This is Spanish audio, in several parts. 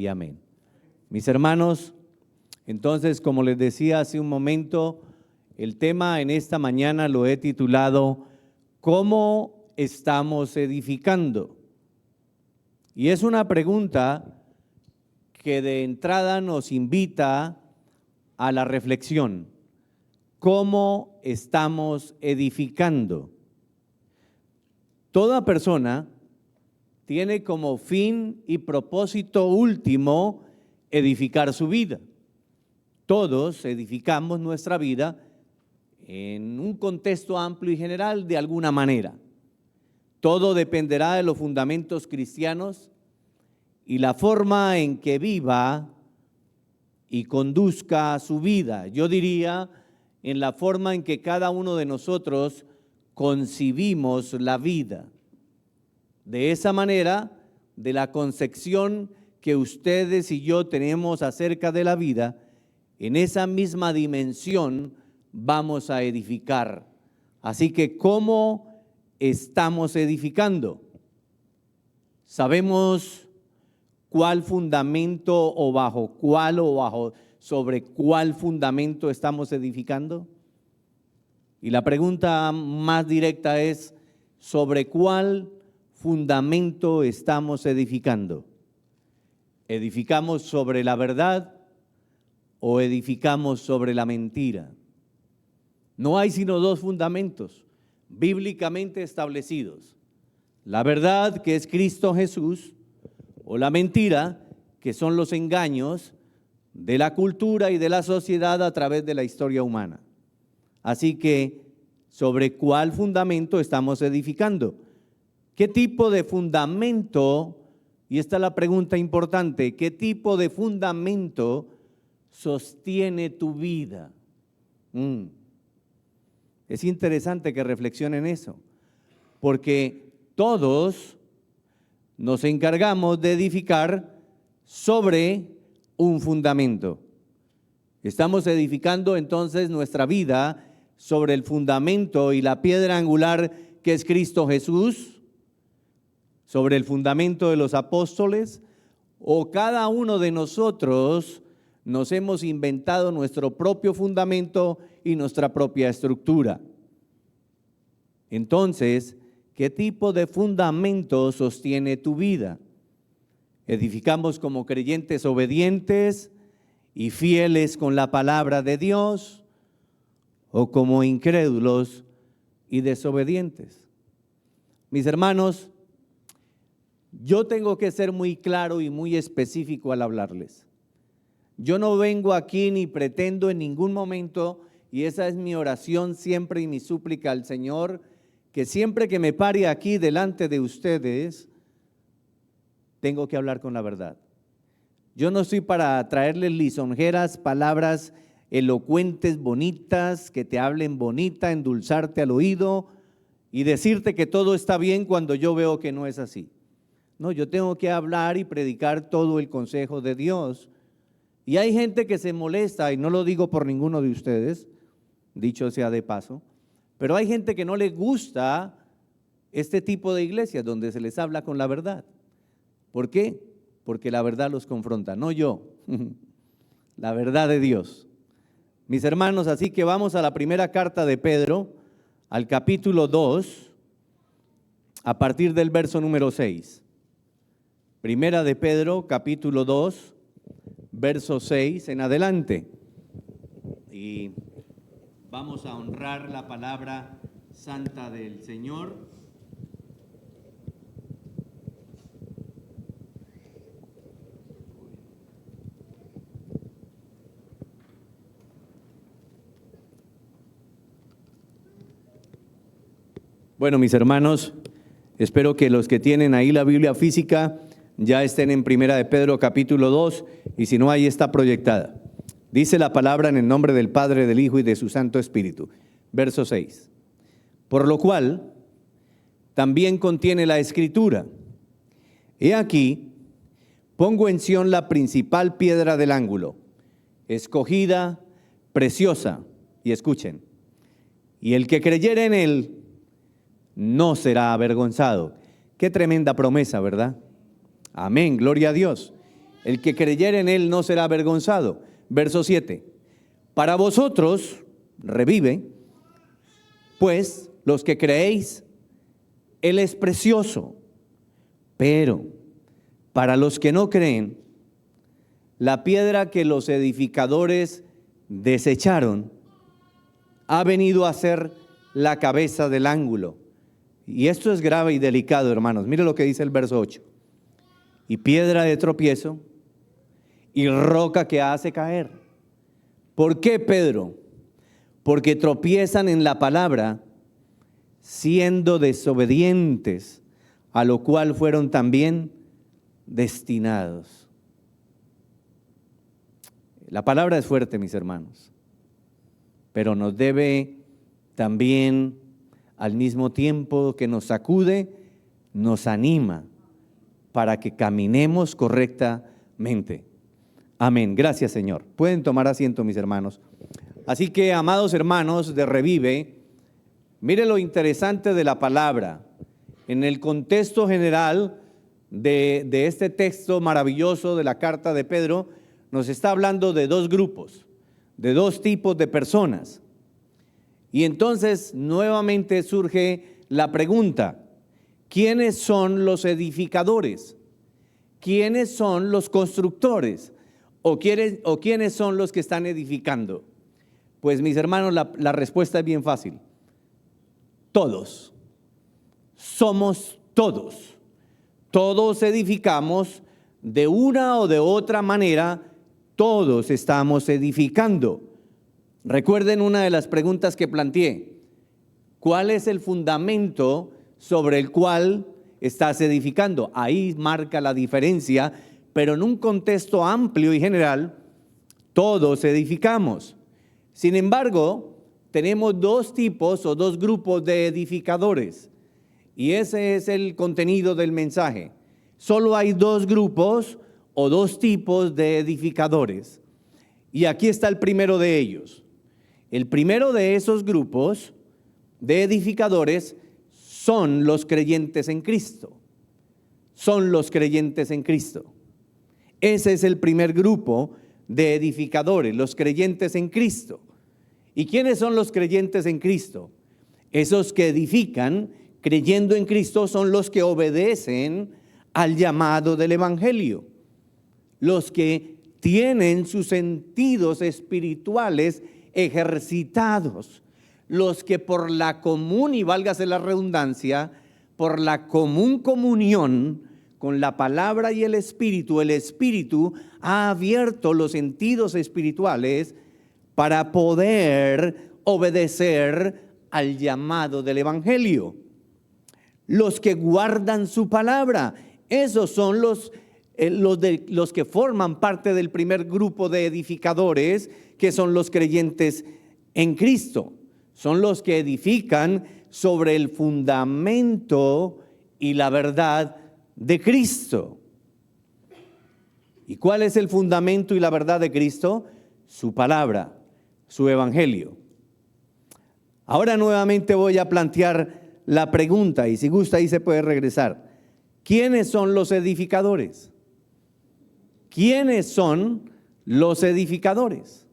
Y amén. Mis hermanos, entonces, como les decía hace un momento, el tema en esta mañana lo he titulado ¿Cómo estamos edificando? Y es una pregunta que de entrada nos invita a la reflexión. ¿Cómo estamos edificando? Toda persona tiene como fin y propósito último edificar su vida. Todos edificamos nuestra vida en un contexto amplio y general de alguna manera. Todo dependerá de los fundamentos cristianos y la forma en que viva y conduzca su vida. Yo diría en la forma en que cada uno de nosotros concibimos la vida. De esa manera, de la concepción que ustedes y yo tenemos acerca de la vida, en esa misma dimensión vamos a edificar. Así que, ¿cómo estamos edificando? ¿Sabemos cuál fundamento sobre cuál fundamento estamos edificando? Y la pregunta más directa es, ¿sobre cuál fundamento estamos edificando? ¿Edificamos sobre la verdad o edificamos sobre la mentira? No hay sino dos fundamentos bíblicamente establecidos: la verdad, que es Cristo Jesús, o la mentira, que son los engaños de la cultura y de la sociedad a través de la historia humana. Así que, ¿sobre cuál fundamento estamos edificando? ¿Qué tipo de fundamento? Y esta es la pregunta importante: ¿qué tipo de fundamento sostiene tu vida? Es interesante que reflexionen eso, porque todos nos encargamos de edificar sobre un fundamento. Estamos edificando entonces nuestra vida sobre el fundamento y la piedra angular que es Cristo Jesús, sobre el fundamento de los apóstoles, o cada uno de nosotros nos hemos inventado nuestro propio fundamento y nuestra propia estructura. Entonces, ¿qué tipo de fundamento sostiene tu vida? ¿Edificamos como creyentes obedientes y fieles con la palabra de Dios, o como incrédulos y desobedientes? Mis hermanos, yo tengo que ser muy claro y muy específico al hablarles. Yo no vengo aquí ni pretendo en ningún momento, y esa es mi oración siempre y mi súplica al Señor, que siempre que me pare aquí delante de ustedes, tengo que hablar con la verdad. Yo no estoy para traerles lisonjeras, palabras elocuentes, bonitas, que te hablen bonita, endulzarte al oído y decirte que todo está bien cuando yo veo que no es así. No, yo tengo que hablar y predicar todo el consejo de Dios. Y hay gente que se molesta, y no lo digo por ninguno de ustedes, dicho sea de paso, pero hay gente que no le gusta este tipo de iglesias donde se les habla con la verdad. ¿Por qué? Porque la verdad los confronta, no yo, la verdad de Dios. Mis hermanos, así que vamos a la primera carta de Pedro, al capítulo 2, a partir del verso número 6. Primera de Pedro, capítulo 2, verso 6 en adelante. Y vamos a honrar la palabra santa del Señor. Bueno, mis hermanos, espero que los que tienen ahí la Biblia física ya estén en Primera de Pedro capítulo 2, y si no, ahí está proyectada. Dice la palabra en el nombre del Padre, del Hijo y de su Santo Espíritu. Verso 6. Por lo cual, también contiene la Escritura: he aquí, pongo en Sión la principal piedra del ángulo, escogida, preciosa. Y escuchen: y el que creyere en él no será avergonzado. Qué tremenda promesa, ¿verdad? Amén, gloria a Dios. El que creyere en él no será avergonzado. Verso 7. Para vosotros, revive, pues los que creéis, él es precioso. Pero para los que no creen, la piedra que los edificadores desecharon ha venido a ser la cabeza del ángulo. Y esto es grave y delicado, hermanos. Mire lo que dice el verso 8. Y piedra de tropiezo y roca que hace caer. ¿Por qué, Pedro? Porque tropiezan en la palabra, siendo desobedientes, a lo cual fueron también destinados. La palabra es fuerte, mis hermanos, pero nos debe también, al mismo tiempo que nos sacude, nos anima para que caminemos correctamente. Amén. Gracias, Señor. Pueden tomar asiento, mis hermanos. Así que, amados hermanos de Revive, mire lo interesante de la palabra. En el contexto general de este texto maravilloso de la carta de Pedro, nos está hablando de dos grupos, de dos tipos de personas. Y entonces nuevamente surge la pregunta: ¿quiénes son los edificadores? ¿Quiénes son los constructores? ¿O quiénes son los que están edificando? Pues, mis hermanos, la respuesta es bien fácil. Todos. Somos todos. Todos edificamos de una o de otra manera. Todos estamos edificando. Recuerden una de las preguntas que planteé. ¿Cuál es el fundamento sobre el cual estás edificando? Ahí marca la diferencia, pero en un contexto amplio y general, todos edificamos. Sin embargo, tenemos dos tipos o dos grupos de edificadores, y ese es el contenido del mensaje. Solo hay dos grupos o dos tipos de edificadores, y aquí está el primero de ellos. El primero de esos grupos de edificadores son los creyentes en Cristo. Son los creyentes en Cristo. Ese es el primer grupo de edificadores, los creyentes en Cristo. ¿Y quiénes son los creyentes en Cristo? Esos que edifican creyendo en Cristo son los que obedecen al llamado del Evangelio. Los que tienen sus sentidos espirituales ejercitados. Los que por la común, y válgase la redundancia, por la común comunión con la palabra y el Espíritu ha abierto los sentidos espirituales para poder obedecer al llamado del Evangelio. Los que guardan su palabra, esos son los que forman parte del primer grupo de edificadores, que son los creyentes en Cristo. Son los que edifican sobre el fundamento y la verdad de Cristo. ¿Y cuál es el fundamento y la verdad de Cristo? Su palabra, su evangelio. Ahora nuevamente voy a plantear la pregunta, y si gusta ahí se puede regresar. ¿Quiénes son los edificadores? ¿Quiénes son los edificadores?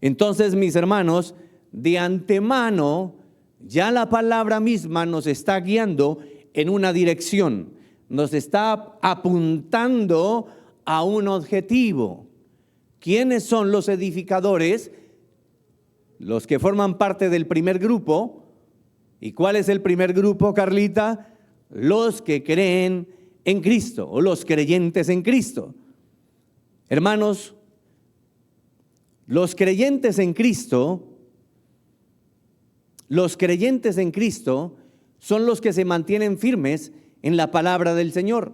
Entonces, mis hermanos, de antemano, ya la palabra misma nos está guiando en una dirección, nos está apuntando a un objetivo. ¿Quiénes son los edificadores? Los que forman parte del primer grupo. ¿Y cuál es el primer grupo, Carlita? Los que creen en Cristo, o los creyentes en Cristo. Hermanos, los creyentes en Cristo son los que se mantienen firmes en la palabra del Señor.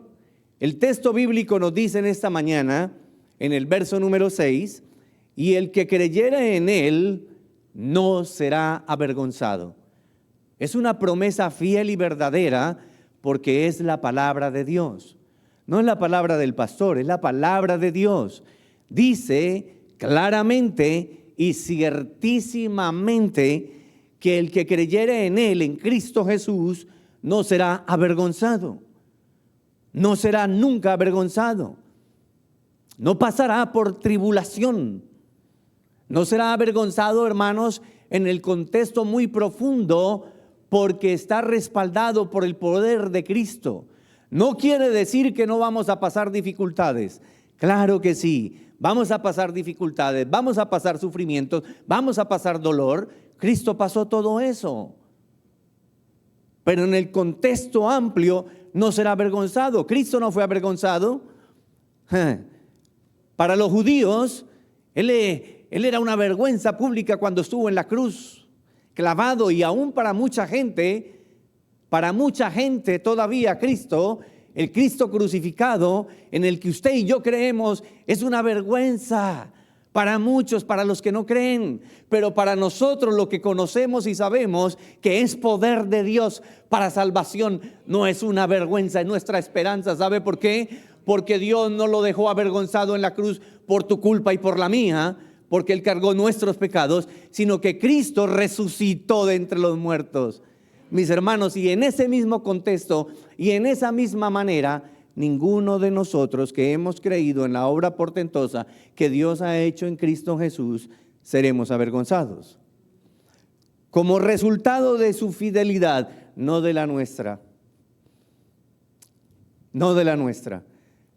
El texto bíblico nos dice en esta mañana, en el verso número 6, y el que creyere en él no será avergonzado. Es una promesa fiel y verdadera, porque es la palabra de Dios. No es la palabra del pastor, es la palabra de Dios. Dice claramente y ciertísimamente que el que creyere en él, en Cristo Jesús, no será avergonzado. No será nunca avergonzado. no pasará por tribulación. No será avergonzado, hermanos, en el contexto muy profundo, porque está respaldado por el poder de Cristo. No quiere decir que no vamos a pasar dificultades. Claro que sí, vamos a pasar dificultades, vamos a pasar sufrimientos, vamos a pasar dolor. Cristo pasó todo eso. Pero en el contexto amplio no será avergonzado. Cristo no fue avergonzado. Para los judíos, Él era una vergüenza pública cuando estuvo en la cruz, clavado, y aún para mucha gente todavía Cristo, el Cristo crucificado, en el que usted y yo creemos, es una vergüenza para muchos, para los que no creen. Pero para nosotros, lo que conocemos y sabemos que es poder de Dios para salvación, no es una vergüenza, es nuestra esperanza. ¿Sabe por qué? Porque Dios no lo dejó avergonzado en la cruz por tu culpa y por la mía, porque Él cargó nuestros pecados, sino que Cristo resucitó de entre los muertos. Mis hermanos, y en ese mismo contexto y en esa misma manera, ninguno de nosotros que hemos creído en la obra portentosa que Dios ha hecho en Cristo Jesús, seremos avergonzados. Como resultado de su fidelidad, no de la nuestra,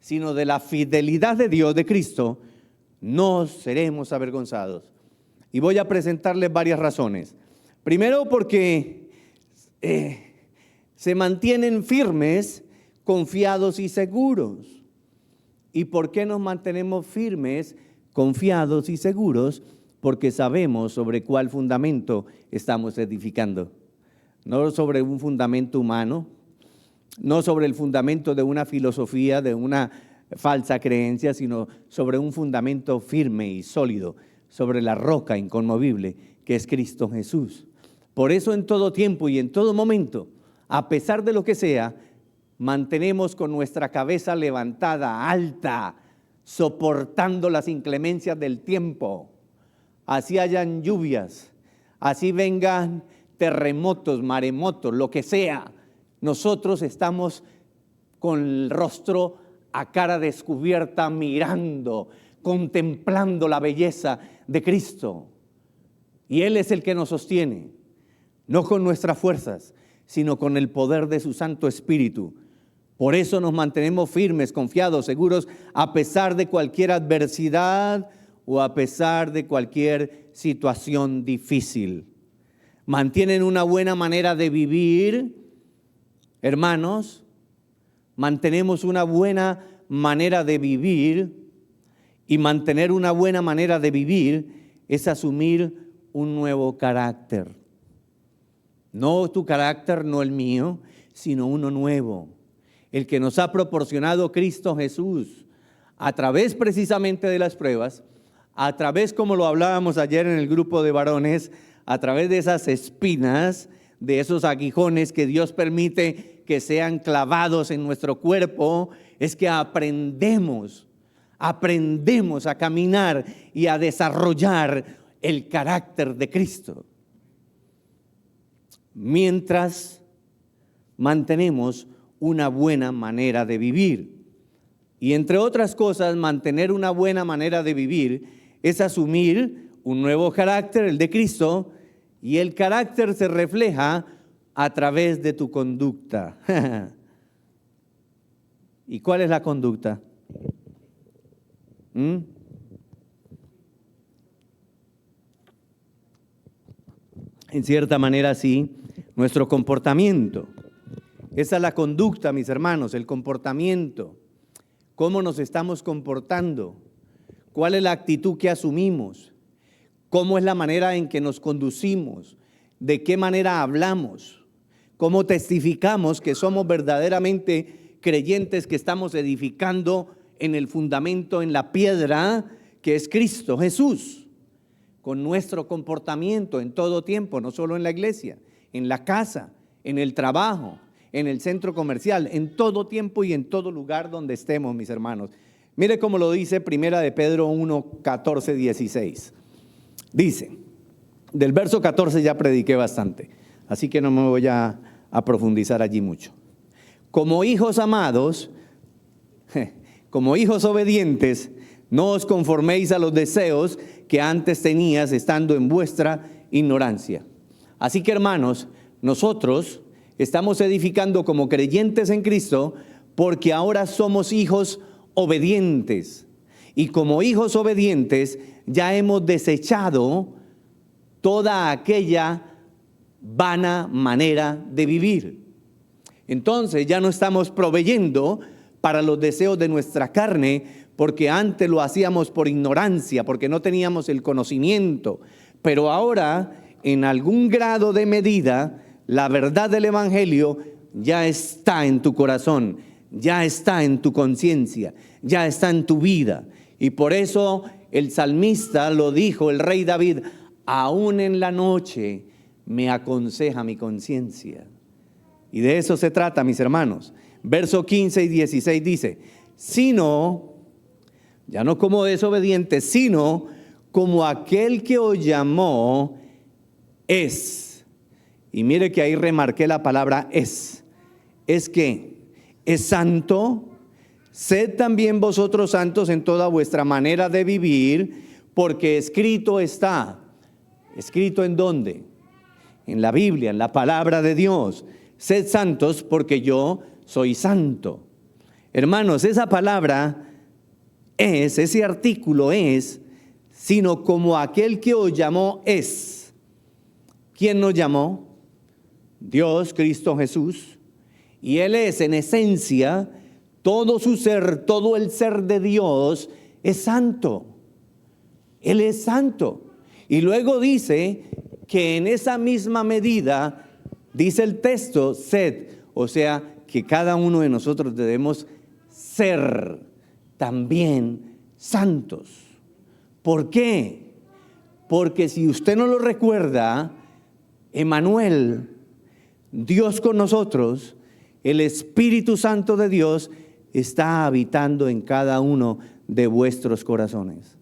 sino de la fidelidad de Dios, de Cristo, no seremos avergonzados. Y voy a presentarles varias razones. Primero, porque se mantienen firmes, confiados y seguros. ¿Y por qué nos mantenemos firmes, confiados y seguros? Porque sabemos sobre cuál fundamento estamos edificando. No sobre un fundamento humano, no sobre el fundamento de una filosofía, de una falsa creencia, sino sobre un fundamento firme y sólido, sobre la roca inconmovible que es Cristo Jesús. Por eso en todo tiempo y en todo momento, a pesar de lo que sea, mantenemos con nuestra cabeza levantada, alta, soportando las inclemencias del tiempo. Así hayan lluvias, así vengan terremotos, maremotos, lo que sea. Nosotros estamos con el rostro a cara descubierta, mirando, contemplando la belleza de Cristo. Y Él es el que nos sostiene, no con nuestras fuerzas, sino con el poder de su Santo Espíritu. Por eso nos mantenemos firmes, confiados, seguros, a pesar de cualquier adversidad o a pesar de cualquier situación difícil. Mantienen una buena manera de vivir, hermanos. Mantenemos una buena manera de vivir, y mantener una buena manera de vivir es asumir un nuevo carácter. No tu carácter, no el mío, sino uno nuevo, el que nos ha proporcionado Cristo Jesús, a través precisamente de las pruebas, a través, como lo hablábamos ayer en el grupo de varones, a través de esas espinas, de esos aguijones que Dios permite que sean clavados en nuestro cuerpo, es que aprendemos a caminar y a desarrollar el carácter de Cristo. Mientras mantenemos una buena manera de vivir. Y entre otras cosas, mantener una buena manera de vivir es asumir un nuevo carácter, el de Cristo, y el carácter se refleja a través de tu conducta. ¿Y cuál es la conducta? En cierta manera, sí, nuestro comportamiento. Esa es la conducta, mis hermanos, el comportamiento. ¿Cómo nos estamos comportando? ¿Cuál es la actitud que asumimos? ¿Cómo es la manera en que nos conducimos? ¿De qué manera hablamos? ¿Cómo testificamos que somos verdaderamente creyentes, que estamos edificando en el fundamento, en la piedra que es Cristo Jesús? Con nuestro comportamiento en todo tiempo, no solo en la iglesia, en la casa, en el trabajo, en el centro comercial, en todo tiempo y en todo lugar donde estemos, mis hermanos. Mire cómo lo dice Primera de Pedro 1, 14, 16. Dice, del verso 14 ya prediqué bastante, así que no me voy a profundizar allí mucho. Como hijos amados, como hijos obedientes, No os conforméis a los deseos que antes tenías estando en vuestra ignorancia. Así que, hermanos, nosotros estamos edificando como creyentes en Cristo porque ahora somos hijos obedientes. Y como hijos obedientes ya hemos desechado toda aquella vana manera de vivir. Entonces ya no estamos proveyendo para los deseos de nuestra carne, porque antes lo hacíamos por ignorancia, porque no teníamos el conocimiento. Pero ahora, en algún grado de medida, la verdad del Evangelio ya está en tu corazón, ya está en tu conciencia, ya está en tu vida. Y por eso el salmista lo dijo, el rey David: aún en la noche me aconseja mi conciencia. Y de eso se trata, mis hermanos. Verso 15 y 16 dice: sino, ya no como desobedientes, sino como aquel que os llamó es. Y mire que ahí remarqué la palabra es. Es que es santo. Sed también vosotros santos en toda vuestra manera de vivir, porque escrito está. ¿Escrito en dónde? En la Biblia, en la palabra de Dios. Sed santos porque yo soy santo. Hermanos, esa palabra es, ese artículo es, sino como aquel que os llamó es. ¿Quién nos llamó? Dios, Cristo Jesús. Y Él es en esencia, todo su ser, todo el ser de Dios es santo. Él es santo. Y luego dice que en esa misma medida, dice el texto, sed, o sea, que cada uno de nosotros debemos ser también santos. ¿Por qué? Porque si usted no lo recuerda, Emmanuel, Dios con nosotros, el Espíritu Santo de Dios está habitando en cada uno de vuestros corazones.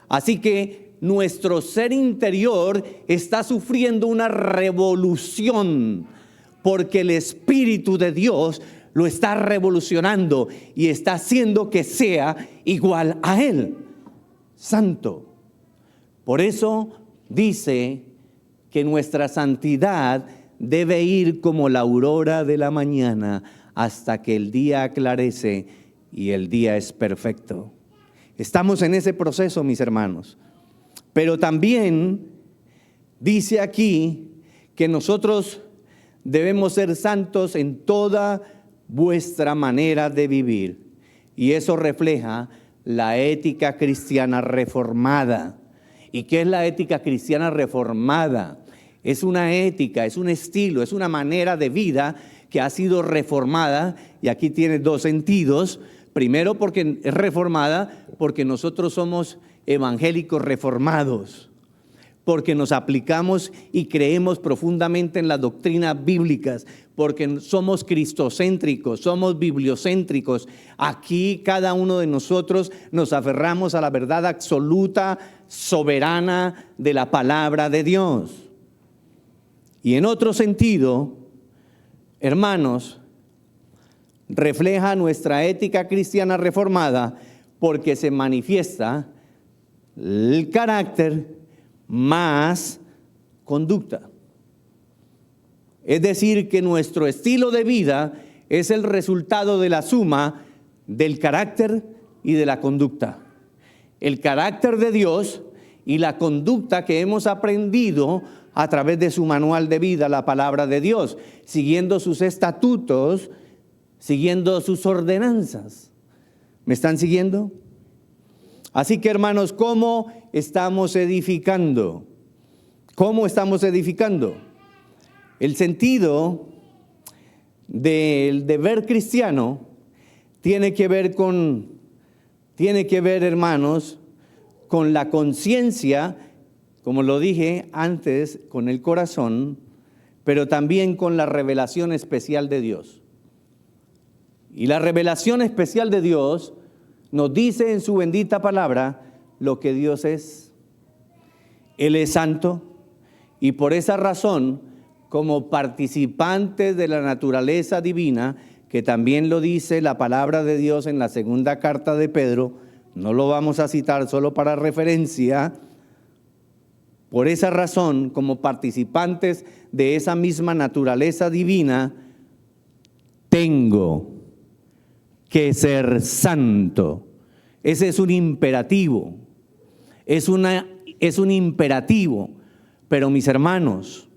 Así que nuestro ser interior está sufriendo una revolución, porque el Espíritu de Dios lo está revolucionando y está haciendo que sea igual a Él, santo. Por eso dice que nuestra santidad debe ir como la aurora de la mañana hasta que el día aclarece y el día es perfecto. Estamos en ese proceso, mis hermanos. Pero también dice aquí que nosotros debemos ser santos en toda vuestra manera de vivir. Y eso refleja la ética cristiana reformada. ¿Y qué es la ética cristiana reformada? Es una ética, es un estilo, es una manera de vida que ha sido reformada, y aquí tiene dos sentidos. Primero, porque es reformada, porque nosotros somos evangélicos reformados, porque nos aplicamos y creemos profundamente en las doctrinas bíblicas, porque somos cristocéntricos, somos bibliocéntricos. Aquí cada uno de nosotros nos aferramos a la verdad absoluta, soberana de la palabra de Dios. Y en otro sentido, hermanos, refleja nuestra ética cristiana reformada porque se manifiesta el carácter más conducta. Es decir, que nuestro estilo de vida es el resultado de la suma del carácter y de la conducta. El carácter de Dios y la conducta que hemos aprendido a través de su manual de vida, la palabra de Dios, siguiendo sus estatutos, siguiendo sus ordenanzas. ¿Me están siguiendo? Así que, hermanos, ¿cómo estamos edificando? ¿Cómo estamos edificando? El sentido del deber cristiano tiene que ver, hermanos, con la conciencia, como lo dije antes, con el corazón, pero también con la revelación especial de Dios. Y la revelación especial de Dios nos dice en su bendita palabra lo que Dios es. Él es santo, y por esa razón, como participantes de la naturaleza divina, que también lo dice la palabra de Dios en la segunda carta de Pedro, no lo vamos a citar solo para referencia. Por esa razón, como participantes de esa misma naturaleza divina, tengo que ser santo. Ese es un imperativo. Es un imperativo. Pero mis hermanos,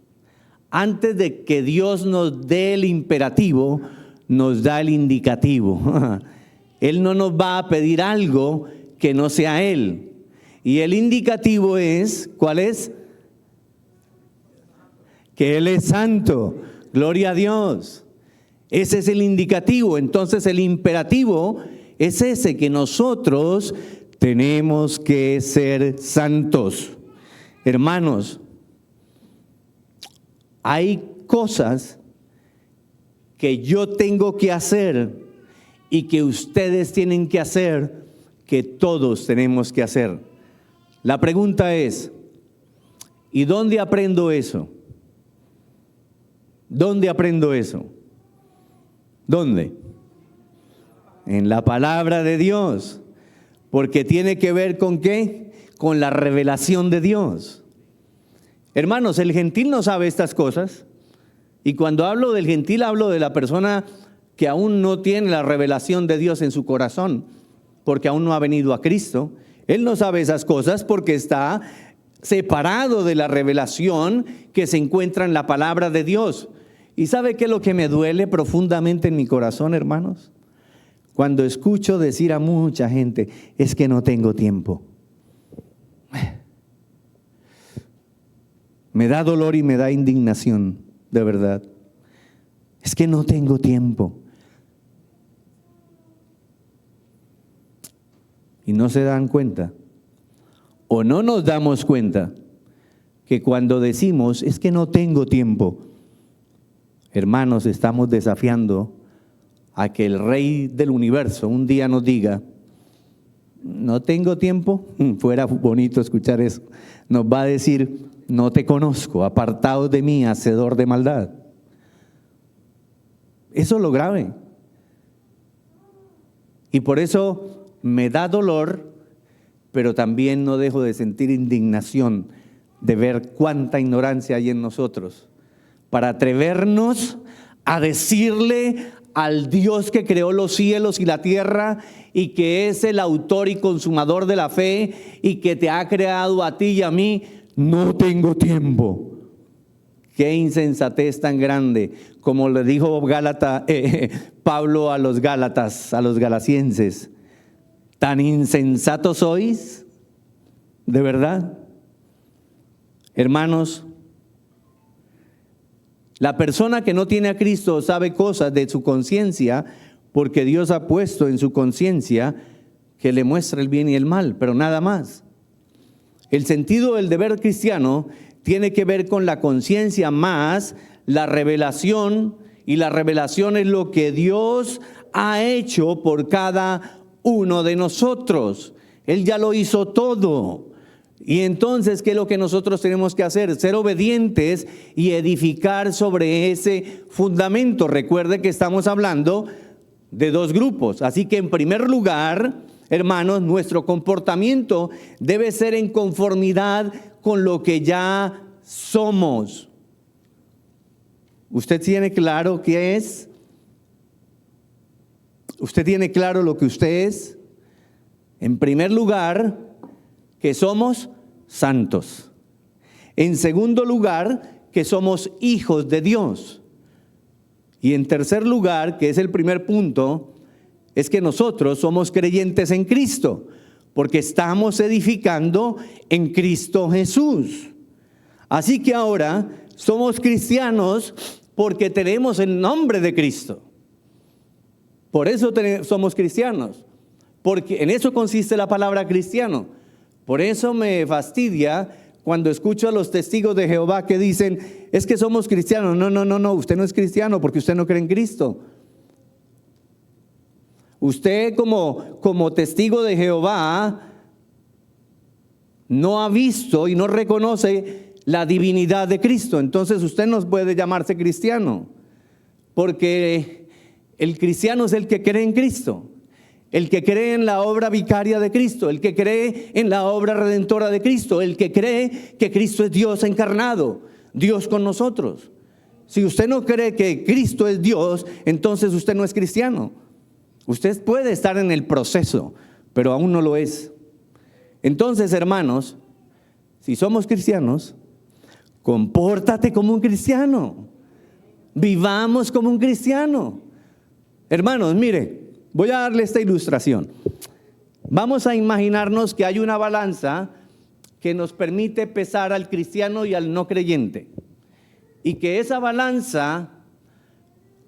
antes de que Dios nos dé el imperativo, nos da el indicativo. Él no nos va a pedir algo que no sea Él. Y el indicativo es, ¿cuál es? Que Él es santo. Gloria a Dios. Ese es el indicativo. Entonces el imperativo es ese, que nosotros tenemos que ser santos. Hermanos, hay cosas que yo tengo que hacer y que ustedes tienen que hacer, que todos tenemos que hacer. La pregunta es, ¿y dónde aprendo eso? ¿Dónde aprendo eso? ¿Dónde? En la palabra de Dios. Porque tiene que ver ¿con qué? Con la revelación de Dios. Hermanos, el gentil no sabe estas cosas. Y cuando hablo del gentil, hablo de la persona que aún no tiene la revelación de Dios en su corazón, porque aún no ha venido a Cristo. Él no sabe esas cosas porque está separado de la revelación que se encuentra en la palabra de Dios. ¿Y sabe qué es lo que me duele profundamente en mi corazón, hermanos? Cuando escucho decir a mucha gente, es que no tengo tiempo. Me da dolor y me da indignación, de verdad. Es que no tengo tiempo. Y no se dan cuenta, o no nos damos cuenta, que cuando decimos, es que no tengo tiempo, hermanos, estamos desafiando a que el Rey del universo un día nos diga, no tengo tiempo. Fuera bonito escuchar eso. Nos va a decir, no te conozco, apartaos de mí, hacedor de maldad. Eso es lo grave. Y por eso me da dolor, pero también no dejo de sentir indignación de ver cuánta ignorancia hay en nosotros, para atrevernos a decirle al Dios que creó los cielos y la tierra y que es el autor y consumador de la fe y que te ha creado a ti y a mí, no tengo tiempo. Qué insensatez tan grande, como le dijo Pablo a los Gálatas, a los galasienses. ¿Tan insensatos sois? ¿De verdad? Hermanos, la persona que no tiene a Cristo sabe cosas de su conciencia porque Dios ha puesto en su conciencia que le muestra el bien y el mal, pero nada más. El sentido del deber cristiano tiene que ver con la conciencia más la revelación, y la revelación es lo que Dios ha hecho por cada uno de nosotros. Él ya lo hizo todo. Y entonces, ¿qué es lo que nosotros tenemos que hacer? Ser obedientes y edificar sobre ese fundamento. Recuerde que estamos hablando de dos grupos. Así que en primer lugar, hermanos, nuestro comportamiento debe ser en conformidad con lo que ya somos. ¿Usted tiene claro qué es? ¿Usted tiene claro lo que usted es? En primer lugar, que somos santos. En segundo lugar, que somos hijos de Dios. Y en tercer lugar, que es el primer punto, es que nosotros somos creyentes en Cristo, porque estamos edificando en Cristo Jesús. Así que ahora somos cristianos porque tenemos el nombre de Cristo. Por eso somos cristianos, porque en eso consiste la palabra cristiano. Por eso me fastidia cuando escucho a los testigos de Jehová que dicen, es que somos cristianos. No, usted no es cristiano porque usted no cree en Cristo. Usted como testigo de Jehová no ha visto y no reconoce la divinidad de Cristo. Entonces usted no puede llamarse cristiano, porque el cristiano es el que cree en Cristo. el que cree en la obra vicaria de Cristo, el que cree en la obra redentora de Cristo, el que cree que Cristo es Dios encarnado, Dios con nosotros. Si usted no cree que Cristo es Dios, entonces usted no es cristiano. Usted puede estar en el proceso, pero aún no lo es. Entonces, hermanos, si somos cristianos, compórtate como un cristiano. Vivamos como un cristiano. Hermanos, mire, voy a darle esta ilustración. Vamos a imaginarnos que hay una balanza que nos permite pesar al cristiano y al no creyente. Y que esa balanza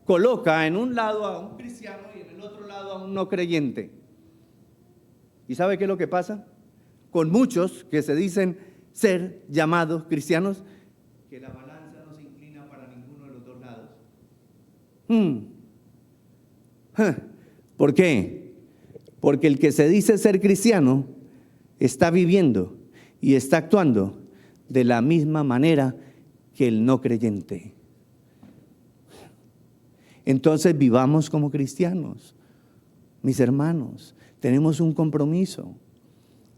coloca en un lado a un cristiano y en el otro lado a un no creyente. ¿Y sabe qué es lo que pasa? Con muchos que se dicen ser llamados cristianos, que la balanza no se inclina para ninguno de los dos lados. ¿Por qué? Porque el que se dice ser cristiano está viviendo y está actuando de la misma manera que el no creyente. Entonces vivamos como cristianos. Mis hermanos, tenemos un compromiso,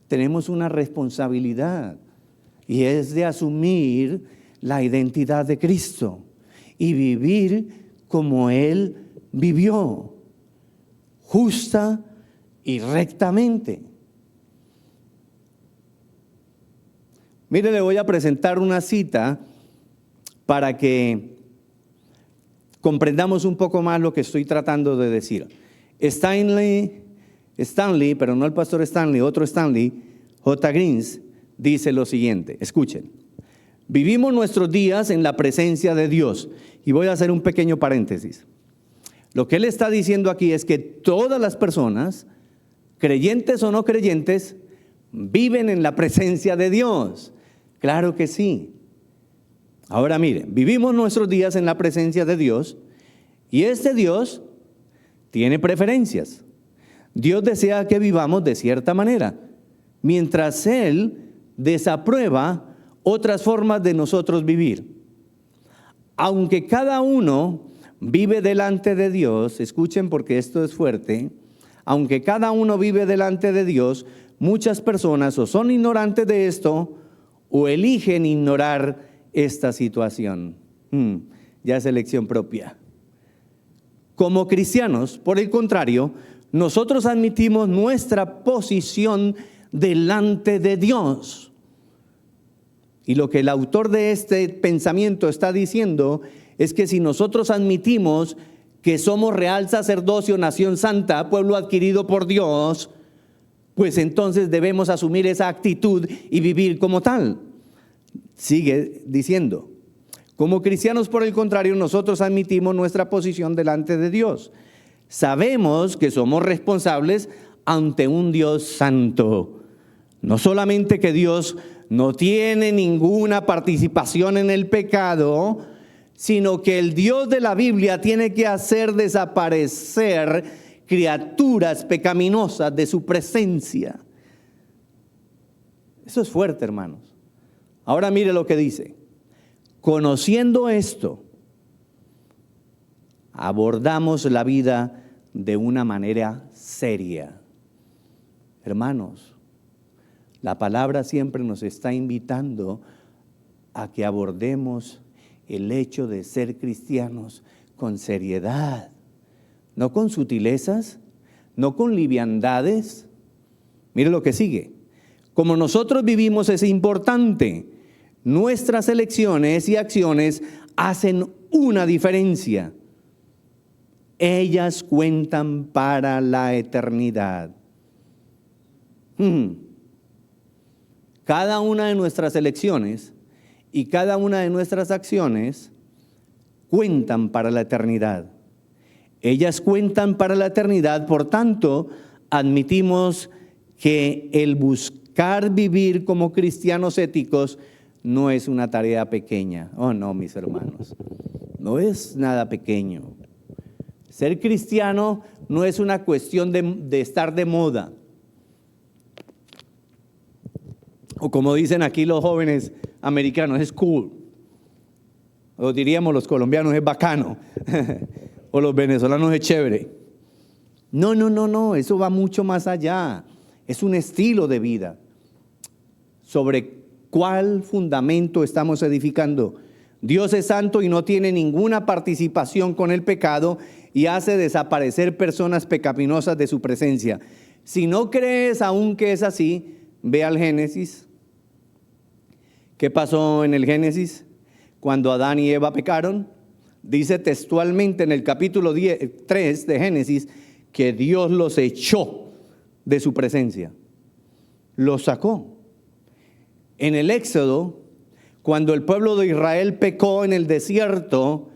tenemos una responsabilidad, y es de asumir la identidad de Cristo y vivir como Él vivió, justa y rectamente. Mire, le voy a presentar una cita para que comprendamos un poco más lo que estoy tratando de decir. Stanley, pero no el pastor Stanley, otro Stanley, J. Greens, dice lo siguiente, escuchen. Vivimos nuestros días en la presencia de Dios. Y voy a hacer un pequeño paréntesis. Lo que él está diciendo aquí es que todas las personas, creyentes o no creyentes, viven en la presencia de Dios. Claro que sí. Ahora miren, vivimos nuestros días en la presencia de Dios y este Dios tiene preferencias. Dios desea que vivamos de cierta manera, mientras Él desaprueba otras formas de nosotros vivir. Aunque cada uno vive delante de Dios, escuchen porque esto es fuerte, aunque cada uno vive delante de Dios, muchas personas o son ignorantes de esto o eligen ignorar esta situación. Ya es elección propia. Como cristianos, por el contrario, nosotros admitimos nuestra posición delante de Dios. Y lo que el autor de este pensamiento está diciendo es que si nosotros admitimos que somos real sacerdocio, nación santa, pueblo adquirido por Dios, pues entonces debemos asumir esa actitud y vivir como tal. Sigue diciendo, como cristianos, por el contrario, nosotros admitimos nuestra posición delante de Dios. Sabemos que somos responsables ante un Dios santo. No solamente que Dios no tiene ninguna participación en el pecado, sino que el Dios de la Biblia tiene que hacer desaparecer criaturas pecaminosas de su presencia. Eso es fuerte, hermanos. Ahora mire lo que dice. Conociendo esto, abordamos la vida de una manera seria. Hermanos, la palabra siempre nos está invitando a que abordemos el hecho de ser cristianos con seriedad, no con sutilezas, no con liviandades. Mire lo que sigue. Como nosotros vivimos es importante. Nuestras elecciones y acciones hacen una diferencia. Ellas cuentan para la eternidad. Cada una de nuestras elecciones y cada una de nuestras acciones cuentan para la eternidad. Ellas cuentan para la eternidad, por tanto, admitimos que el buscar vivir como cristianos éticos no es una tarea pequeña. Oh, no, mis hermanos, no es nada pequeño. Ser cristiano no es una cuestión de estar de moda. O como dicen aquí los jóvenes americanos, es cool. O diríamos los colombianos, es bacano. O los venezolanos, es chévere. No, eso va mucho más allá. Es un estilo de vida. ¿Sobre cuál fundamento estamos edificando? Dios es santo y no tiene ninguna participación con el pecado y hace desaparecer personas pecaminosas de su presencia. Si no crees aún que es así, ve al Génesis. ¿Qué pasó en el Génesis? Cuando Adán y Eva pecaron, dice textualmente en el capítulo 3 de Génesis que Dios los echó de su presencia. Los sacó. En el Éxodo, cuando el pueblo de Israel pecó en el desierto,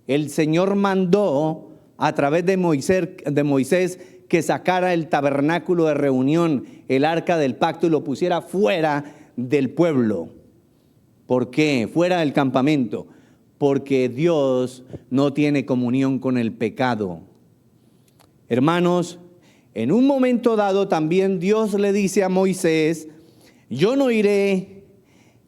el Señor mandó a través de Moisés que sacara el tabernáculo de reunión, el arca del pacto, y lo pusiera fuera del pueblo. ¿Por qué? Fuera del campamento. Porque Dios no tiene comunión con el pecado. Hermanos, en un momento dado también Dios le dice a Moisés: yo no iré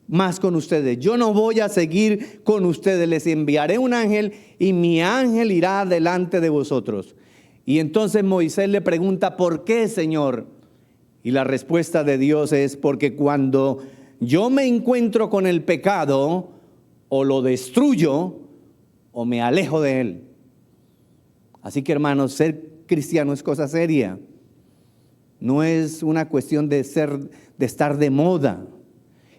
más con ustedes, yo no voy a seguir con ustedes, les enviaré un ángel y mi ángel irá delante de vosotros. Y entonces Moisés le pregunta: ¿por qué, Señor? Y la respuesta de Dios es: porque cuando yo me encuentro con el pecado, o lo destruyo o me alejo de él. Así que, hermanos, ser cristiano es cosa seria. No es una cuestión de estar de moda.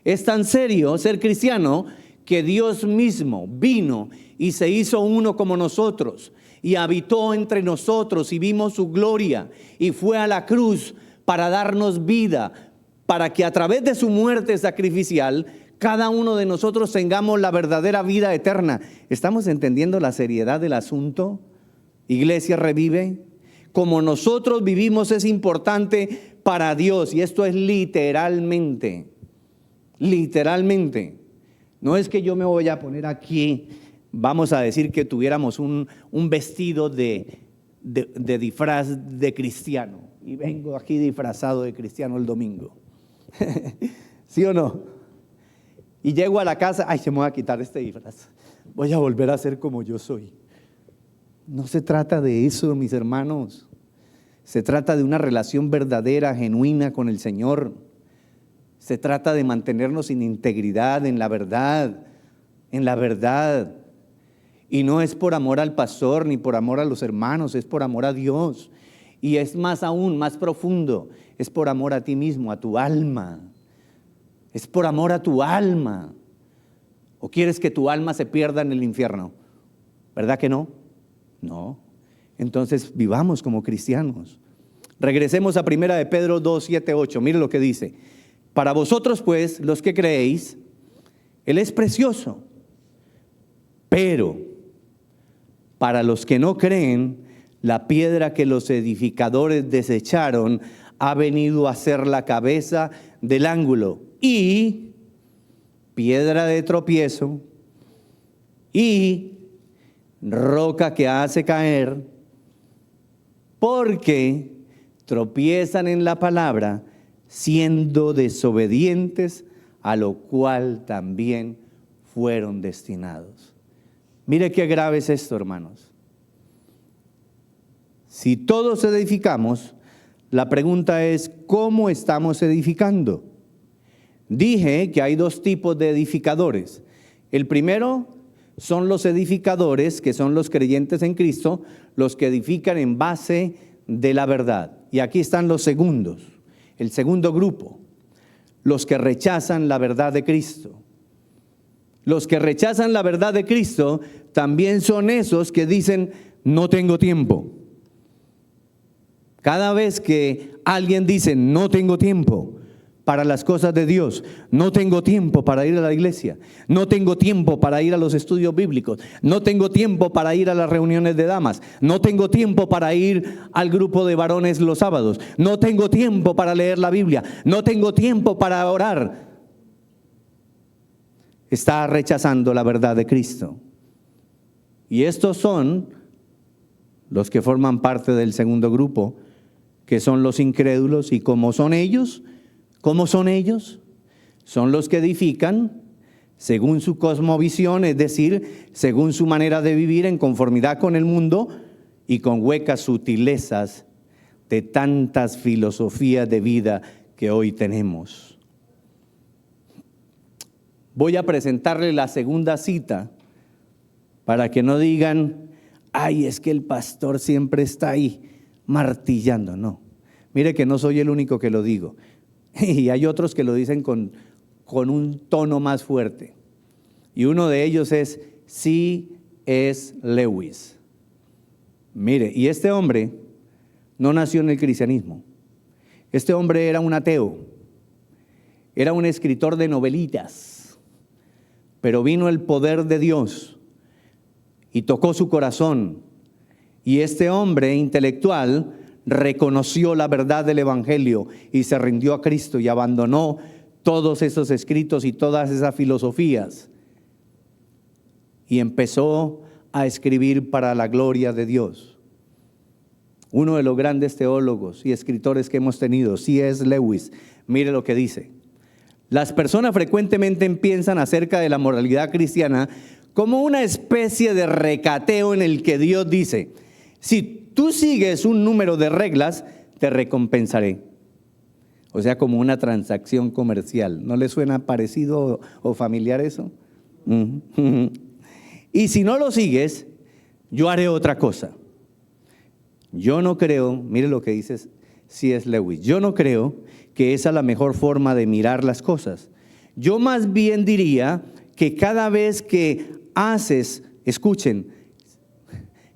Es tan serio ser cristiano que Dios mismo vino y se hizo uno como nosotros y habitó entre nosotros y vimos su gloria y fue a la cruz para darnos vida, para que a través de su muerte sacrificial cada uno de nosotros tengamos la verdadera vida eterna. ¿Estamos entendiendo la seriedad del asunto? Iglesia Revive. Como nosotros vivimos es importante para Dios, y esto es literalmente. No es que yo me voy a poner aquí, vamos a decir que tuviéramos un vestido de disfraz de cristiano, y vengo aquí disfrazado de cristiano el domingo. ¿Sí o no? Y llego a la casa: ay, se me va a quitar este disfraz, voy a volver a ser como yo soy. No se trata de eso, mis hermanos. Se trata de una relación verdadera, genuina con el Señor. Se trata de mantenernos en integridad, en la verdad. Y no es por amor al pastor ni por amor a los hermanos, es por amor a Dios. Y es más aún, más profundo, es por amor a ti mismo, a tu alma. Es por amor a tu alma. ¿O quieres que tu alma se pierda en el infierno? ¿Verdad que no? No. Entonces vivamos como cristianos. Regresemos a 1 de Pedro 2, 7, 8. Mire lo que dice: para vosotros pues, los que creéis, Él es precioso. Pero para los que no creen, la piedra que los edificadores desecharon ha venido a ser la cabeza del ángulo y piedra de tropiezo y roca que hace caer, porque tropiezan en la palabra, siendo desobedientes, a lo cual también fueron destinados. Mire qué grave es esto, hermanos. Si todos edificamos, la pregunta es: ¿cómo estamos edificando? Dije que hay dos tipos de edificadores. El primero son los edificadores, que son los creyentes en Cristo, los que edifican en base de la verdad. Y aquí están los segundos, el segundo grupo, los que rechazan la verdad de Cristo. Los que rechazan la verdad de Cristo también son esos que dicen: no tengo tiempo. Cada vez que alguien dice: no tengo tiempo para las cosas de Dios, no tengo tiempo para ir a la iglesia, no tengo tiempo para ir a los estudios bíblicos, no tengo tiempo para ir a las reuniones de damas, no tengo tiempo para ir al grupo de varones los sábados, no tengo tiempo para leer la Biblia, no tengo tiempo para orar, está rechazando la verdad de Cristo. Y estos son los que forman parte del segundo grupo, que son los incrédulos. ¿Y cómo son ellos? ¿Cómo son ellos? Son los que edifican según su cosmovisión, es decir, según su manera de vivir en conformidad con el mundo y con huecas sutilezas de tantas filosofías de vida que hoy tenemos. Voy a presentarle la segunda cita para que no digan, ay, es que el pastor siempre está ahí martillando. No, mire que no soy el único que lo digo. Y hay otros que lo dicen con un tono más fuerte. Y uno de ellos es C.S. Lewis. Mire, y este hombre no nació en el cristianismo. Este hombre era un ateo. Era un escritor de novelitas. Pero vino el poder de Dios y tocó su corazón. Y este hombre intelectual reconoció la verdad del evangelio y se rindió a Cristo y abandonó todos esos escritos y todas esas filosofías. Y empezó a escribir para la gloria de Dios. Uno de los grandes teólogos y escritores que hemos tenido, C.S. Lewis, mire lo que dice. Las personas frecuentemente piensan acerca de la moralidad cristiana como una especie de recateo en el que Dios dice, si tú sigues un número de reglas, te recompensaré. O sea, como una transacción comercial. ¿No le suena parecido o familiar eso? Y si no lo sigues, yo haré otra cosa. Yo no creo, mire lo que dice C.S. Lewis, yo no creo que esa es la mejor forma de mirar las cosas. Yo más bien diría que cada vez que haces, escuchen,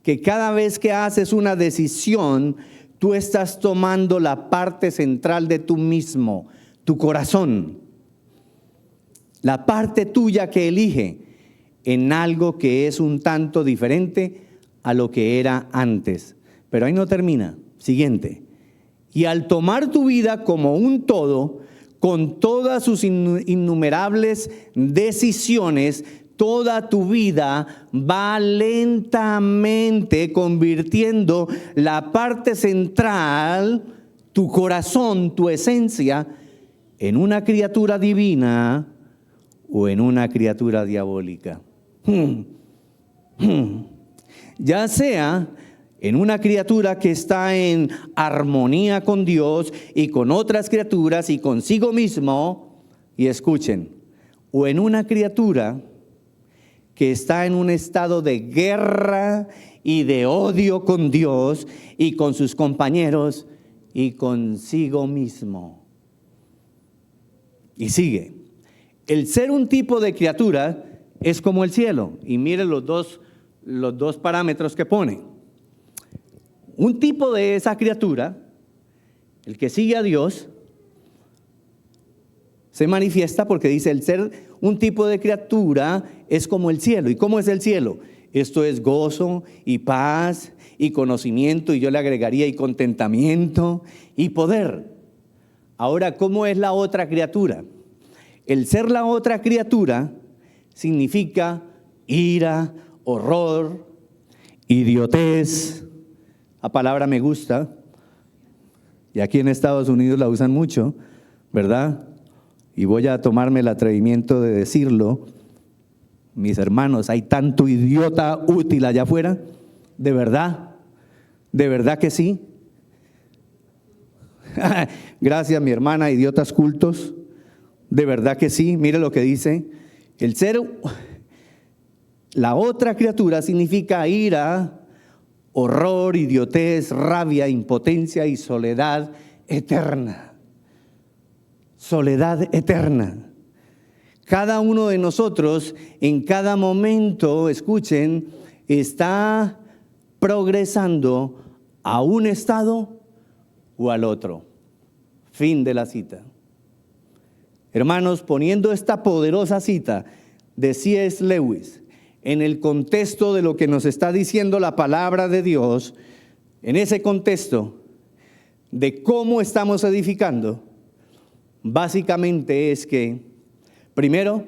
que cada vez que haces una decisión, tú estás tomando la parte central de tú mismo, tu corazón, la parte tuya que elige en algo que es un tanto diferente a lo que era antes. Pero ahí no termina. Siguiente. Y al tomar tu vida como un todo, con todas sus innumerables decisiones, toda tu vida va lentamente convirtiendo la parte central, tu corazón, tu esencia, en una criatura divina o en una criatura diabólica. Ya sea en una criatura que está en armonía con Dios y con otras criaturas y consigo mismo, y escuchen, o en una criatura que está en un estado de guerra y de odio con Dios y con sus compañeros y consigo mismo. Y sigue, el ser un tipo de criatura es como el cielo, y mire los dos parámetros que pone. Un tipo de esa criatura, el que sigue a Dios, se manifiesta porque dice el ser un tipo de criatura es como el cielo. ¿Y cómo es el cielo? Esto es gozo y paz y conocimiento, y yo le agregaría y contentamiento y poder. Ahora, ¿cómo es la otra criatura? El ser la otra criatura significa ira, horror, idiotez. La palabra me gusta, y aquí en Estados Unidos la usan mucho, ¿verdad? Y voy a tomarme el atrevimiento de decirlo. Mis hermanos, hay tanto idiota útil allá afuera, ¿de verdad que sí? Gracias, mi hermana, idiotas cultos, ¿de verdad que sí? Mire lo que dice, el ser, la otra criatura significa ira, horror, idiotez, rabia, impotencia y soledad eterna. Soledad eterna. Cada uno de nosotros en cada momento, escuchen, está progresando a un estado o al otro. Fin de la cita. Hermanos, poniendo esta poderosa cita de C.S. Lewis en el contexto de lo que nos está diciendo la palabra de Dios, en ese contexto de cómo estamos edificando, básicamente es que, primero,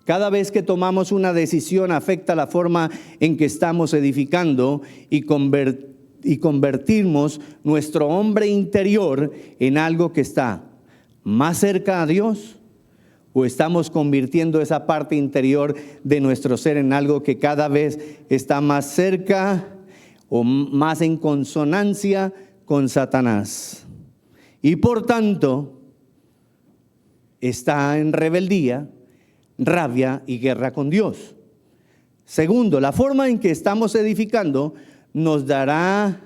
cada vez que tomamos una decisión afecta la forma en que estamos edificando y convertimos nuestro hombre interior en algo que está más cerca a Dios, o estamos convirtiendo esa parte interior de nuestro ser en algo que cada vez está más cerca o más en consonancia con Satanás y por tanto está en rebeldía, rabia y guerra con Dios. Segundo, la forma en que estamos edificando nos dará,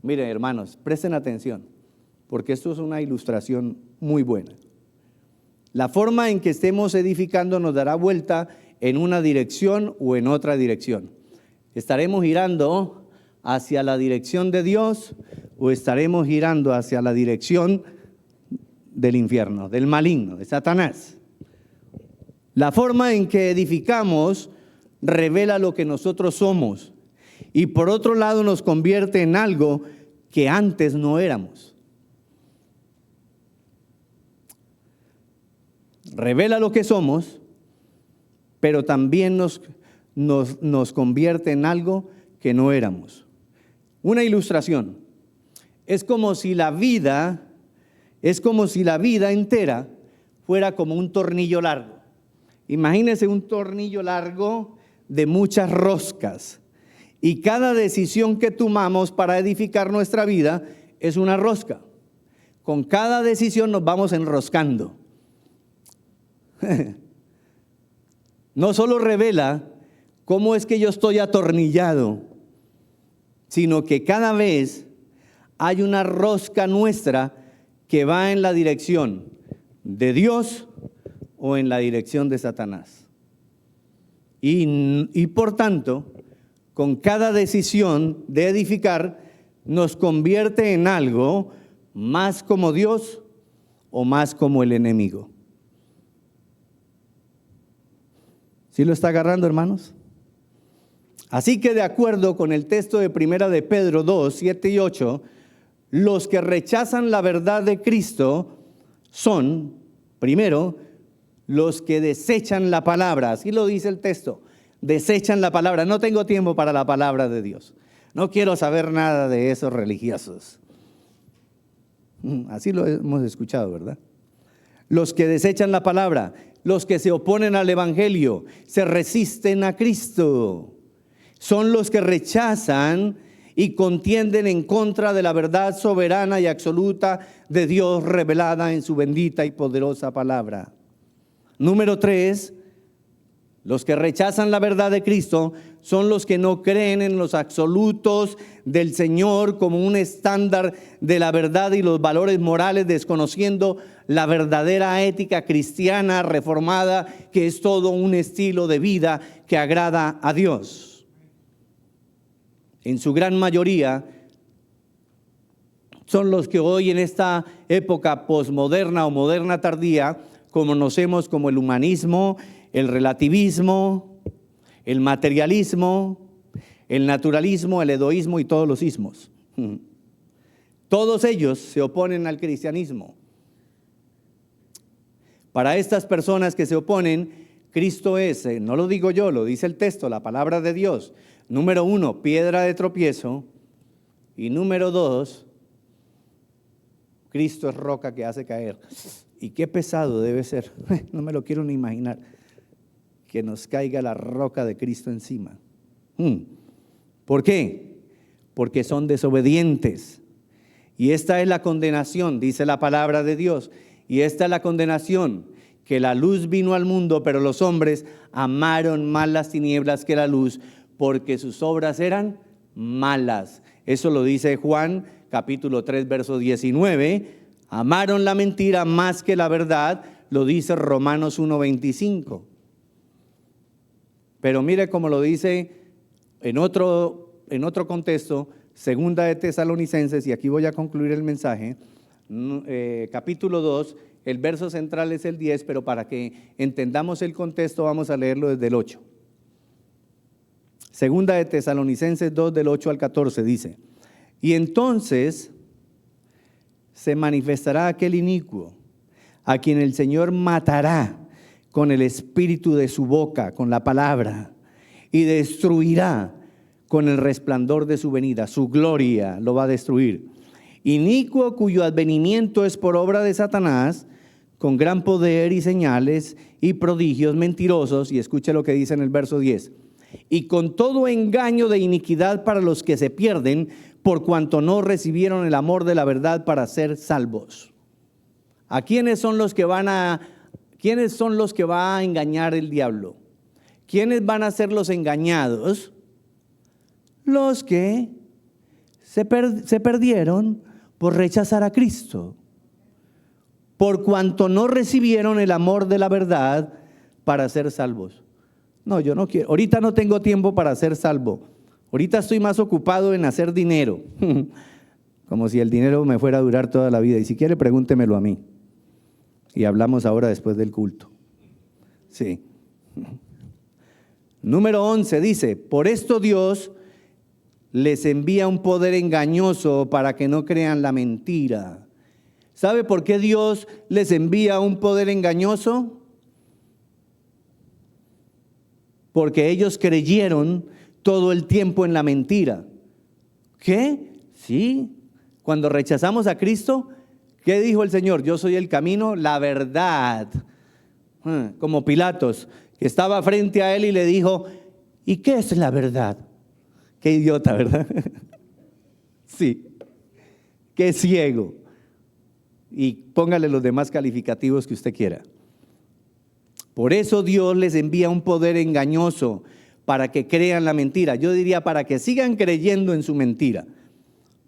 miren hermanos, presten atención, porque esto es una ilustración muy buena. La forma en que estemos edificando nos dará vuelta en una dirección o en otra dirección. ¿Estaremos girando hacia la dirección de Dios o estaremos girando hacia la dirección del infierno, del maligno, de Satanás? La forma en que edificamos revela lo que nosotros somos y por otro lado nos convierte en algo que antes no éramos. Revela lo que somos, pero también nos convierte en algo que no éramos. Una ilustración. Es como si la vida entera fuera como un tornillo largo. Imagínense un tornillo largo de muchas roscas. Y cada decisión que tomamos para edificar nuestra vida es una rosca. Con cada decisión nos vamos enroscando. No solo revela cómo es que yo estoy atornillado, sino que cada vez hay una rosca nuestra que va en la dirección de Dios o en la dirección de Satanás. Y por tanto, con cada decisión de edificar, nos convierte en algo más como Dios o más como el enemigo. ¿Sí lo está agarrando, hermanos? Así que de acuerdo con el texto de Primera de Pedro 2, 7 y 8, los que rechazan la verdad de Cristo son, primero, los que desechan la palabra. Así lo dice el texto, desechan la palabra. No tengo tiempo para la palabra de Dios. No quiero saber nada de esos religiosos. Así lo hemos escuchado, ¿verdad? Los que desechan la palabra, los que se oponen al evangelio, se resisten a Cristo. Son los que rechazan y contienden en contra de la verdad soberana y absoluta de Dios revelada en su bendita y poderosa palabra. Número 3, los que rechazan la verdad de Cristo son los que no creen en los absolutos del Señor como un estándar de la verdad y los valores morales, desconociendo la verdadera ética cristiana reformada, que es todo un estilo de vida que agrada a Dios. En su gran mayoría son los que hoy en esta época posmoderna o moderna tardía conocemos como el humanismo, el relativismo, el materialismo, el naturalismo, el hedoísmo y todos los ismos. Todos ellos se oponen al cristianismo. Para estas personas que se oponen, Cristo es, no lo digo yo, lo dice el texto, la palabra de Dios. Número 1, piedra de tropiezo. Y número 2, Cristo es roca que hace caer. Y qué pesado debe ser, no me lo quiero ni imaginar, que nos caiga la roca de Cristo encima. ¿Por qué? Porque son desobedientes. Y esta es la condenación, dice la palabra de Dios. Y esta es la condenación, que la luz vino al mundo, pero los hombres amaron más las tinieblas que la luz, porque sus obras eran malas. Eso lo dice Juan, capítulo 3, verso 19. Amaron la mentira más que la verdad, lo dice Romanos 1:25. Pero mire cómo lo dice en otro contexto, segunda de Tesalonicenses, y aquí voy a concluir el mensaje, capítulo 2, el verso central es el 10, pero para que entendamos el contexto vamos a leerlo desde el 8. Segunda de Tesalonicenses 2, del 8 al 14, dice: y entonces se manifestará aquel inicuo, a quien el Señor matará con el espíritu de su boca, con la palabra, y destruirá con el resplandor de su venida. Su gloria lo va a destruir. Inicuo, cuyo advenimiento es por obra de Satanás, con gran poder y señales y prodigios mentirosos. Y escuche lo que dice en el verso 10. y con todo engaño de iniquidad para los que se pierden, por cuanto no recibieron el amor de la verdad para ser salvos. ¿A quiénes son los que va a engañar el diablo? ¿Quiénes van a ser los engañados? Los que se perdieron por rechazar a Cristo, por cuanto no recibieron el amor de la verdad para ser salvos. No, yo no quiero, ahorita no tengo tiempo para ser salvo. Ahorita estoy más ocupado en hacer dinero. Como si el dinero me fuera a durar toda la vida. Y si quiere, pregúntemelo a mí. Y hablamos ahora después del culto. Sí. Número 11 dice, por esto Dios les envía un poder engañoso para que no crean la mentira. ¿Sabe por qué Dios les envía un poder engañoso? Porque ellos creyeron todo el tiempo en la mentira. ¿Qué? Sí. Cuando rechazamos a Cristo, ¿qué dijo el Señor? Yo soy el camino, la verdad. Como Pilatos, que estaba frente a él y le dijo, ¿y qué es la verdad? Qué idiota, ¿verdad? Sí. Qué ciego. Y póngale los demás calificativos que usted quiera. Por eso Dios les envía un poder engañoso para que crean la mentira. Yo diría para que sigan creyendo en su mentira.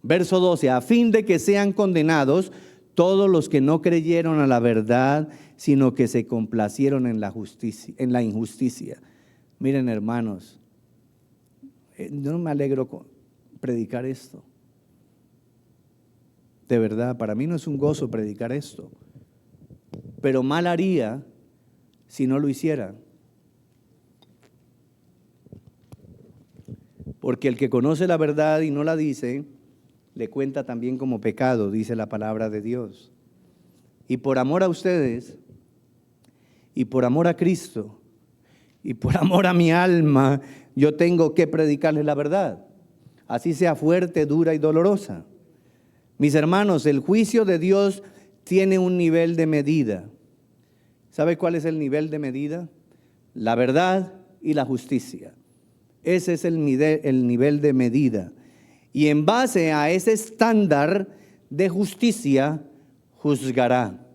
Verso 12, a fin de que sean condenados todos los que no creyeron a la verdad, sino que se complacieron en la injusticia. Miren, hermanos, no me alegro predicar esto. De verdad, para mí no es un gozo predicar esto. Pero mal haría si no lo hiciera. Porque el que conoce la verdad y no la dice, le cuenta también como pecado, dice la palabra de Dios. Y por amor a ustedes, y por amor a Cristo, y por amor a mi alma, yo tengo que predicarles la verdad. Así sea fuerte, dura y dolorosa. Mis hermanos, el juicio de Dios tiene un nivel de medida. ¿Sabe cuál es el nivel de medida? La verdad y la justicia. Ese es el nivel de medida. Y en base a ese estándar de justicia, juzgará.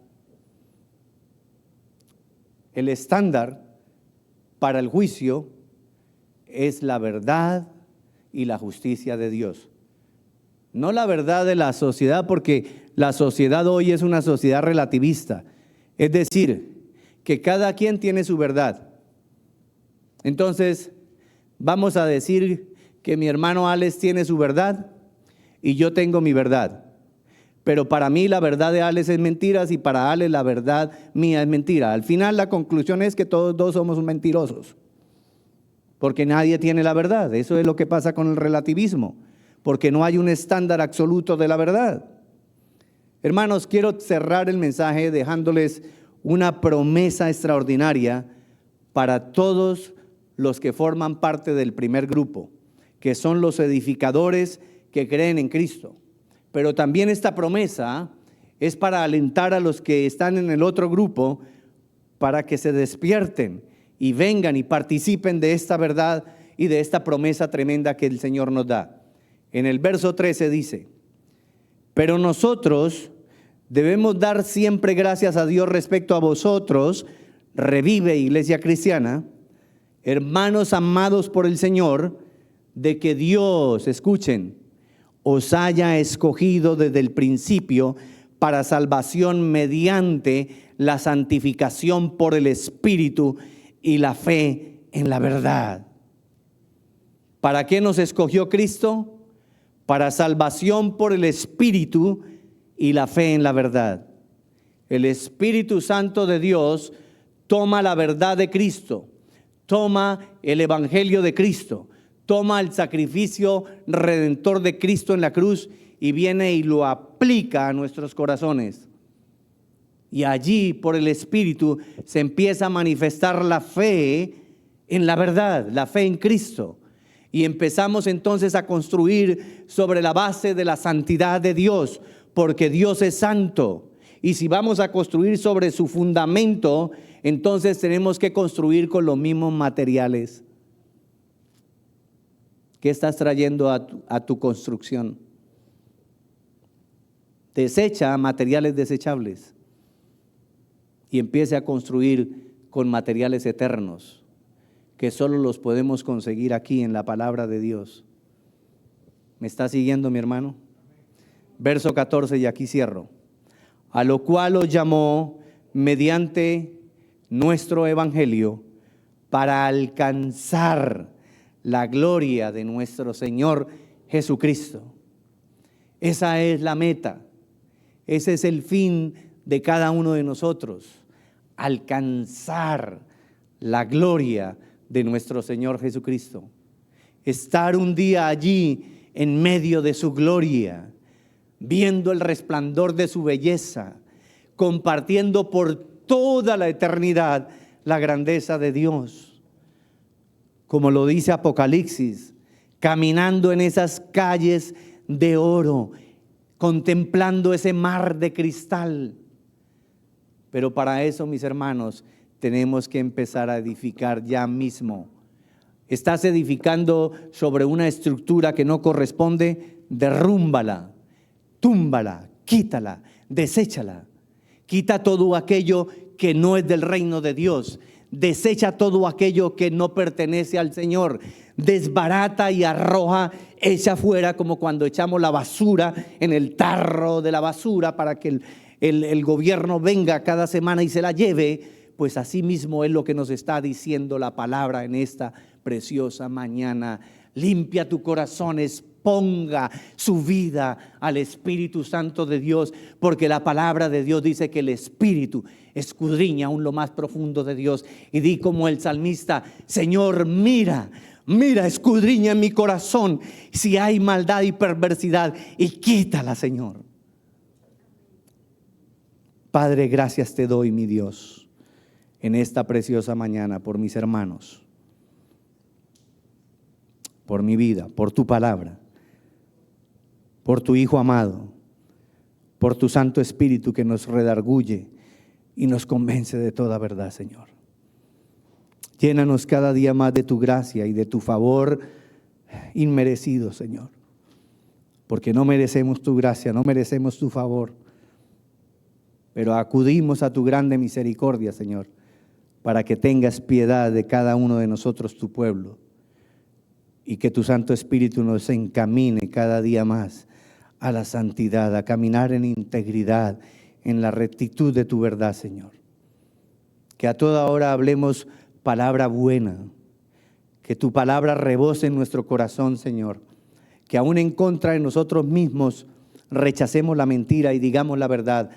El estándar para el juicio es la verdad y la justicia de Dios. No la verdad de la sociedad, porque la sociedad hoy es una sociedad relativista. Es decir, que cada quien tiene su verdad. Entonces, vamos a decir que mi hermano Alex tiene su verdad y yo tengo mi verdad. Pero para mí la verdad de Alex es mentira y para Alex la verdad mía es mentira. Al final la conclusión es que todos dos somos mentirosos. Porque nadie tiene la verdad. Eso es lo que pasa con el relativismo. Porque no hay un estándar absoluto de la verdad. Hermanos, quiero cerrar el mensaje dejándoles una promesa extraordinaria para todos los que forman parte del primer grupo, que son los edificadores que creen en Cristo. Pero también esta promesa es para alentar a los que están en el otro grupo para que se despierten y vengan y participen de esta verdad y de esta promesa tremenda que el Señor nos da. En el verso 13 dice, pero nosotros debemos dar siempre gracias a Dios respecto a vosotros, revive Iglesia Cristiana, hermanos amados por el Señor, de que Dios, escuchen, os haya escogido desde el principio para salvación mediante la santificación por el Espíritu y la fe en la verdad. ¿Para qué nos escogió Cristo? Para salvación por el Espíritu y la fe en la verdad. El Espíritu Santo de Dios toma la verdad de Cristo, toma el Evangelio de Cristo, toma el sacrificio redentor de Cristo en la cruz y viene y lo aplica a nuestros corazones. Y allí por el Espíritu se empieza a manifestar la fe en la verdad, la fe en Cristo. Y empezamos entonces a construir sobre la base de la santidad de Dios, porque Dios es santo. Y si vamos a construir sobre su fundamento, entonces tenemos que construir con los mismos materiales. ¿Qué estás trayendo a tu construcción? Desecha materiales desechables y empiece a construir con materiales eternos, que solo los podemos conseguir aquí en la palabra de Dios. ¿Me está siguiendo, mi hermano? Verso 14, y aquí cierro. A lo cual os llamó mediante nuestro evangelio para alcanzar la gloria de nuestro Señor Jesucristo. Esa es la meta. Ese es el fin de cada uno de nosotros. Alcanzar la gloria de nuestro Señor Jesucristo. Estar un día allí en medio de su gloria, viendo el resplandor de su belleza, compartiendo por toda la eternidad la grandeza de Dios. Como lo dice Apocalipsis, caminando en esas calles de oro, contemplando ese mar de cristal. Pero para eso, mis hermanos, tenemos que empezar a edificar ya mismo. Estás edificando sobre una estructura que no corresponde, derrúmbala, túmbala, quítala, deséchala. Quita todo aquello que no es del reino de Dios. Desecha todo aquello que no pertenece al Señor. Desbarata y arroja, echa fuera, como cuando echamos la basura en el tarro de la basura para que el gobierno venga cada semana y se la lleve. Pues así mismo es lo que nos está diciendo la palabra en esta preciosa mañana. Limpia tu corazón, exponga su vida al Espíritu Santo de Dios, porque la palabra de Dios dice que el Espíritu escudriña aún lo más profundo de Dios. Y di como el salmista: Señor, mira, escudriña en mi corazón si hay maldad y perversidad, y quítala, Señor. Padre, gracias te doy, mi Dios, en esta preciosa mañana por mis hermanos, por mi vida, por tu palabra, por tu Hijo amado, por tu Santo Espíritu que nos redarguye y nos convence de toda verdad, Señor. Llénanos cada día más de tu gracia y de tu favor inmerecido, Señor, porque no merecemos tu gracia, no merecemos tu favor, pero acudimos a tu grande misericordia, Señor, para que tengas piedad de cada uno de nosotros, tu pueblo, y que tu Santo Espíritu nos encamine cada día más a la santidad, a caminar en integridad, en la rectitud de tu verdad, Señor. Que a toda hora hablemos palabra buena, que tu palabra rebose en nuestro corazón, Señor, que aún en contra de nosotros mismos rechacemos la mentira y digamos la verdad.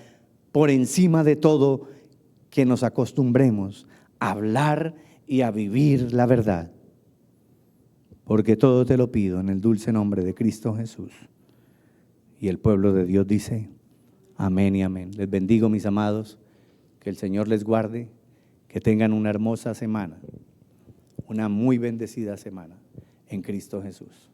Por encima de todo, que nos acostumbremos a hablar y a vivir la verdad. Porque todo te lo pido en el dulce nombre de Cristo Jesús. Y el pueblo de Dios dice: amén y amén. Les bendigo, mis amados, que el Señor les guarde, que tengan una hermosa semana, una muy bendecida semana en Cristo Jesús.